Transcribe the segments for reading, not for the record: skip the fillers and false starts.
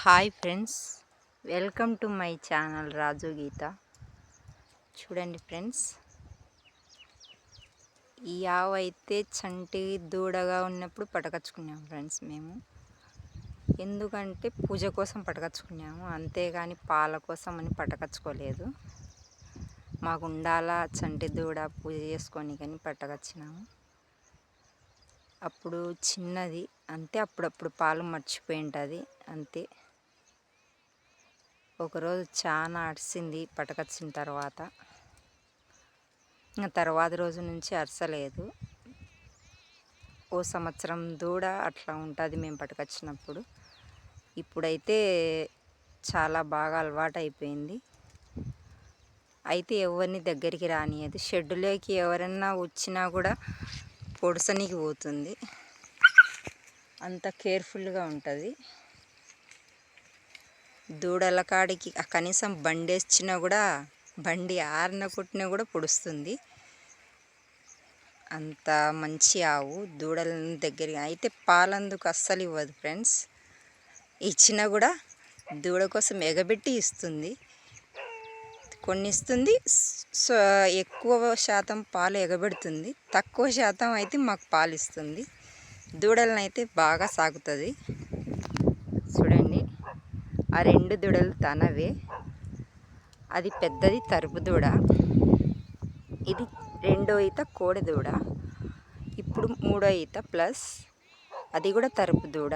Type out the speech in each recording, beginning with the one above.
Hi friends, welcome to my channel Raju Geetha. చూడండి friends, ఈ ఆవు అయితే చంటి దూడగా ఉన్నప్పుడు పటకచ్చుకున్నాము ఫ్రెండ్స్. మేము ఎందుకంటే పూజ కోసం పటకచ్చుకున్నాము, అంతేగాని పాల కోసం అని పటకచ్చుకోలేదు. మాకు ఉండాలా చంటి దూడ పూజ చేసుకొని కానీ పట్టకచ్చినాము. అప్పుడు చిన్నది అంతే, అప్పుడప్పుడు పాలు మర్చిపోయి ఉంటుంది అంతే. ఒకరోజు చాలా అరిసింది పటకచ్చిన తర్వాత. ఇంకా తర్వాత రోజు నుంచి అరసలేదు. ఓ సంవత్సరం దూడ అట్లా ఉంటుంది మేము పటకచ్చినప్పుడు. ఇప్పుడైతే చాలా బాగా అలవాటు అయిపోయింది. అయితే ఎవరిని దగ్గరికి రానియదు. షెడ్డులోకి ఎవరన్నా వచ్చినా కూడా పొడసనికి పోతుంది, అంత కేర్ఫుల్గా ఉంటుంది. దూడల కాడికి కనీసం బండి వేసినా కూడా, బండి ఆరిన కొట్టినా కూడా పొడుస్తుంది. అంత మంచి ఆవు. దూడల దగ్గర అయితే పాలందుకు అస్సలు ఇవ్వదు ఫ్రెండ్స్. ఇచ్చినా కూడా దూడ కోసం ఎగబెట్టి ఇస్తుంది. కొన్ని ఇస్తుంది, ఎక్కువ శాతం పాలు ఎగబెడుతుంది, తక్కువ శాతం అయితే మాకు పాలు ఇస్తుంది. దూడలను అయితే బాగా సాగుతుంది. చూడండి, ఆ రెండు దూడలు తనవే. అది పెద్దది తరుపు దూడ, ఇది రెండో ఈత కోడి దూడ. ఇప్పుడు మూడో ఈత ప్లస్, అది కూడా తరుపు దూడ.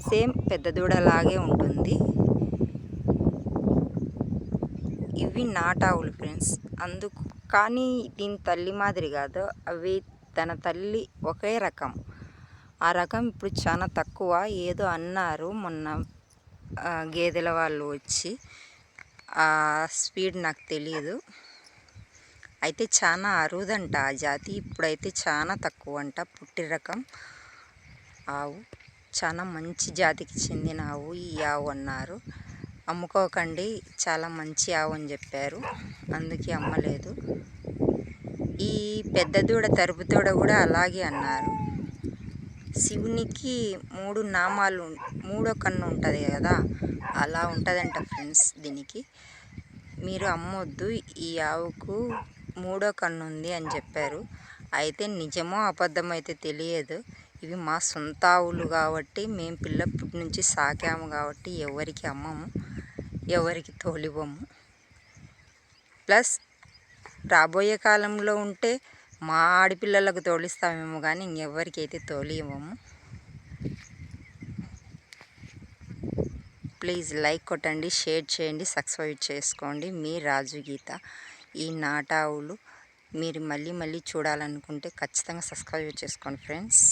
సేమ్ పెద్ద దూడలాగే ఉంటుంది. ఇవి నాటావులు ఫ్రెండ్స్. అందుకు కానీ దీని తల్లి మాదిరి కాదు, అవి తన తల్లి ఒకే రకం. ఆ రకం ఇప్పుడు చాలా తక్కువ. ఏదో అన్నారు మొన్న గేదెల వాళ్ళు వచ్చి, ఆ స్పీడ్ నాకు తెలియదు. అయితే చాలా అరుదంట ఆ జాతి. ఇప్పుడైతే చాలా తక్కువ అంట. పుట్టి రకం ఆవు, చాలా మంచి జాతికి చెందిన ఆవు ఈ ఆవు అన్నారు. అమ్ముకోకండి, చాలా మంచి ఆవు అని చెప్పారు, అందుకే అమ్మలేదు. ఈ పెద్ద దూడ తరుపు దూడ కూడా అలాగే అన్నారు. శివునికి 3 నామాలు, 3వ కన్ను ఉంటుంది కదా, అలా ఉంటుందంట ఫ్రెండ్స్. దీనికి మీరు అమ్మొద్దు, ఈ ఆవుకు 3వ కన్ను ఉంది అని చెప్పారు. అయితే నిజమో అబద్ధమో అయితే తెలియదు. ఇవి మా సొంత ఆవులు కాబట్టి, మేము పిల్లప్పటి నుంచి సాకాము కాబట్టి ఎవరికి అమ్మము, ఎవరికి తోలివ్వము. ప్లస్ రాబోయే కాలంలో ఉంటే మా ఆడపిల్లలకు తోలిస్తామేమో కానీ ఇంకెవరికి అయితే తోలివ్వము. ప్లీజ్ లైక్ కొట్టండి, షేర్ చేయండి, సబ్స్క్రైబ్ చేసుకోండి. మీ రాజు గీత. ఈ నాటావులు మీరు మళ్ళీ చూడాలనుకుంటే ఖచ్చితంగా సబ్స్క్రైబ్ చేసుకోండి ఫ్రెండ్స్.